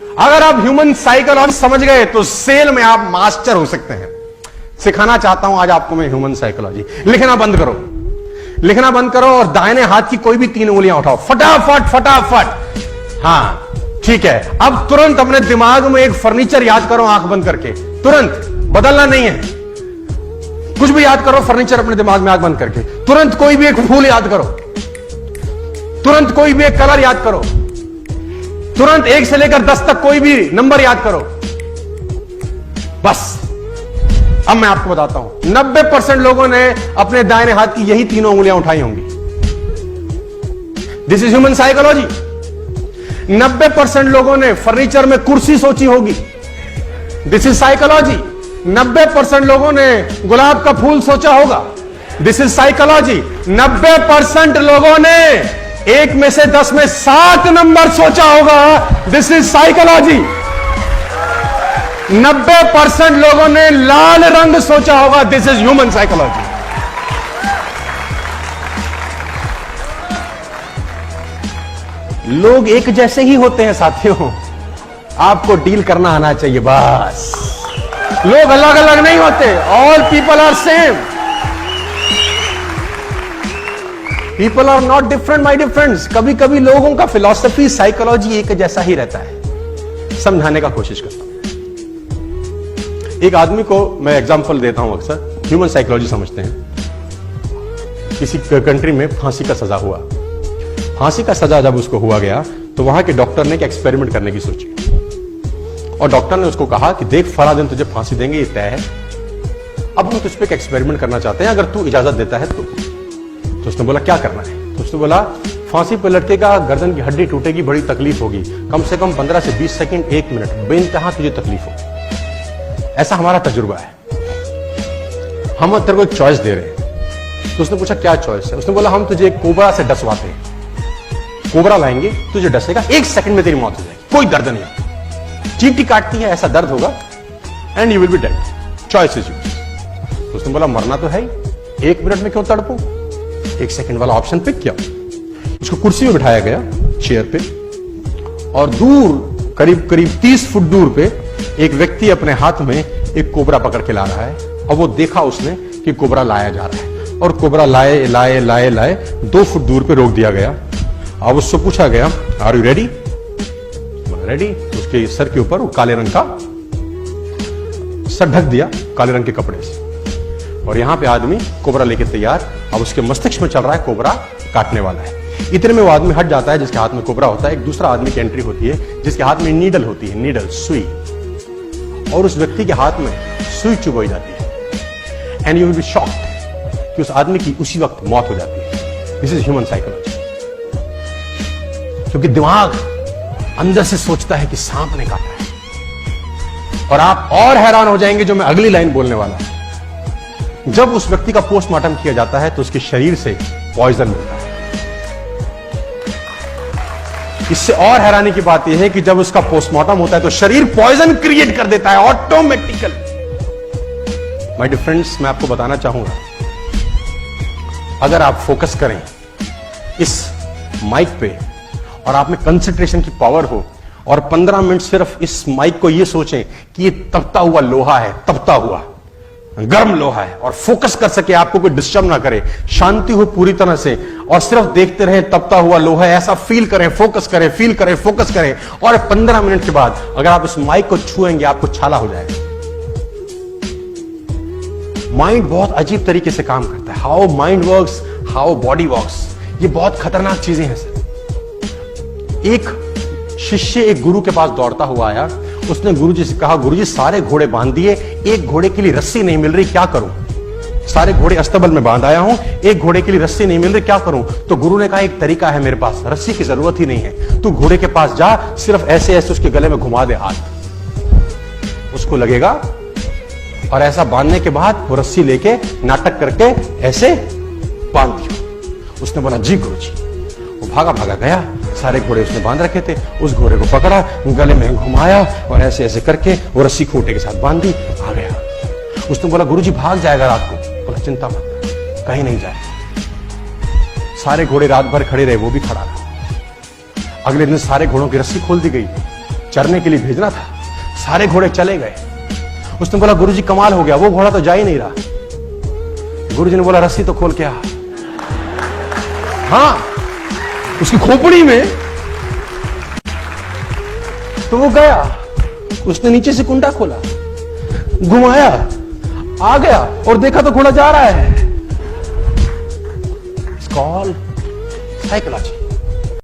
अगर आप human psychology समझ गए तो सेल में आप मास्टर हो सकते हैं। सिखाना चाहता हूं आज आपको मैं ह्यूमन साइकोलॉजी। लिखना बंद करो, लिखना बंद करो और दाहिने हाथ की कोई भी 3 उंगलियां उठाओ, फटाफट फटाफट। हां ठीक है, अब तुरंत अपने दिमाग में एक फर्नीचर याद करो आंख बंद करके, तुरंत, बदलना नहीं है, कुछ भी याद करो, फर्नीचर अपने दिमाग में आंख बंद करके, तुरंत कोई भी एक फूल याद करो, तुरंत कोई भी एक कलर याद करो, तुरंत 1 से लेकर 10 तक कोई भी नंबर याद करो। बस अब मैं आपको बताता हूं, 90% लोगों ने अपने दाहिने हाथ की यही 3 उंगलियां उठाई होंगी। This is human psychology. 90% लोगों ने फर्नीचर में कुर्सी सोची होगी। This is psychology. 90% लोगों ने गुलाब का फूल सोचा होगा। This is psychology. 90% लोगों ने 1 में से 10 में 7 नंबर सोचा होगा। This is psychology. 90% लोगों ने लाल रंग सोचा होगा। This is human psychology. लोग एक जैसे ही होते हैं साथियों, आपको डील करना आना चाहिए बस। लोग अलग अलग नहीं होते। All people are same. People are not different my dear friends. कभी कभी लोगों का फिलॉसफी, साइकोलॉजी एक जैसा ही रहता है। समझाने का कोशिश करता हूं। एक आदमी को मैं एग्जांपल देता हूं, अक्सर ह्यूमन साइकोलॉजी समझते हैं। किसी कंट्री में फांसी का सजा हुआ। फांसी का सजा जब उसको हुआ गया तो वहां के डॉक्टर ने एक एक्सपेरिमेंट करने की सोची और डॉक्टर ने उसको कहा कि देख फला दिन तुझे फांसी देंगे, ये तय है। अब हम तुझ पे एक एक्सपेरिमेंट करना चाहते हैं, अगर तू इजाजत देता है तो उसने बोला क्या करना है? तो उसने बोला फांसी पर लटकेगा, गर्दन की हड्डी टूटेगी, बड़ी तकलीफ होगी, कम से कम 15 से 20 सेकंड, 1 मिनट, बेइंतहा तुझे तकलीफ होगी। ऐसा हमारा तजुर्बा है। हम तेरे को एक चॉइस दे रहे हैं। तो उसने पूछा क्या चॉइस है? उसने बोला हम तुझे एक कोबरा से डसवाते हैं। कोबरा लाएंगे, तुझे डसेगा, 1 सेकंड में तेरी मौत हो जाएगी, कोई दर्द नहीं, चींटी काटती है ऐसा दर्द होगा and you will be dead. Choice is yours. तो उसने बोला मरना तो है ही, 1 मिनट में क्यों तड़पूं? 1 सेकंड वाला ऑप्शन पिक किया। उसको कुर्सी में बिठाया गया, चेयर पे, और दूर करीब करीब 30 फुट दूर पे एक व्यक्ति अपने हाथ में एक कोबरा पकड़ के ला रहा है। और वो देखा उसने कि कोबरा लाया जा रहा है और कोबरा लाए लाए लाए लाए 2 फुट दूर पे रोक दिया गया। अब उससे पूछा गया आर यू रेडी? रेडी। उसके सर के ऊपर वो काले रंग का सर ढक दिया काले रंग के कपड़े से, और यहां पे आदमी कोबरा लेके तैयार। अब उसके मस्तिष्क में चल रहा है कोबरा काटने वाला है। इतने में वो आदमी हट जाता है जिसके हाथ में कोबरा होता है। एक दूसरा आदमी की एंट्री होती है जिसके हाथ में नीडल होती है, नीडल, सुई, और उस व्यक्ति के हाथ में सुई चुभोई जाती है। And you will be shocked कि उस आदमी की उसी वक्त मौत हो जाती है। This is human psychology. क्योंकि दिमाग अंदर से सोचता है कि सांप ने काटा है। और आप और हैरान हो जाएंगे जो मैं अगली लाइन बोलने वाला हूं। जब उस व्यक्ति का पोस्टमार्टम किया जाता है तो उसके शरीर से पॉइजन मिलता है। इससे और हैरानी की बात यह है कि जब उसका पोस्टमार्टम होता है तो शरीर पॉइजन क्रिएट कर देता है ऑटोमेटिकली। माय डियर फ्रेंड्स, मैं आपको बताना चाहूंगा, अगर आप फोकस करें इस माइक पे और आप में कंसंट्रेशन की पावर हो और 15 मिनट सिर्फ इस माइक को ये सोचें कि ये तपता हुआ लोहा है, तपता हुआ गर्म लोहा है, और फोकस कर सके, आपको कोई डिस्टर्ब ना करे, शांति हो पूरी तरह से, और सिर्फ देखते रहे तपता हुआ लोहा है, ऐसा फील करें, फोकस करें, फील करें, फोकस करें, और 15 मिनट के बाद अगर आप इस माइक को छुएंगे आपको छाला हो जाएगा। माइंड बहुत अजीब तरीके से काम करता है। How mind works, how body works, ये बहुत खतरनाक चीजें हैं सर। एक शिष्य एक गुरु के पास दौड़ता हुआ आया। उसने गुरुजी से कहा गुरुजी सारे घोड़े बांध दिए, एक घोड़े के लिए रस्सी नहीं मिल रही, क्या करूं? सारे घोड़े अस्तबल में बांध आया हूं, एक घोड़े के लिए रस्सी नहीं मिल रही, क्या करूं? तो गुरु ने कहा एक तरीका है मेरे पास, रस्सी की जरूरत ही नहीं है, तू घोड़े के पास जा, सिर्फ ऐसे ऐसे उसके गले में घुमा दे हाथ, उसको लगेगा, और ऐसा बांधने के बाद वो रस्सी लेके नाटक करके ऐसे बांध दिया। उसने बोला जी गुरुजी। वो भागा भागा गया, सारे घोड़े उसने बांध रखे थे, उस घोड़े को पकड़ा, गले में घुमाया और ऐसे ऐसे करके वो रस्सी खूंटे के साथ बांध दी, आ गया। उसने बोला गुरुजी भाग जाएगा रात को। बोला चिंता मत कर, कहीं नहीं जाए। सारे घोड़े रात भर खड़े रहे, वो भी खड़ा रहा। अगले दिन सारे घोड़ों की रस्सी खोल दी गई, चरने के लिए भेजना था। सारे घोड़े चले गए। उसने बोला गुरुजी कमाल हो गया, वो घोड़ा तो जा ही नहीं रहा। गुरुजी ने बोला रस्सी तो खोल के आ। हाँ, उसकी खोपड़ी में। तो वो गया, उसने नीचे से कुंडा खोला, घुमाया, आ गया और देखा तो घोड़ा जा रहा है। It's called psychology.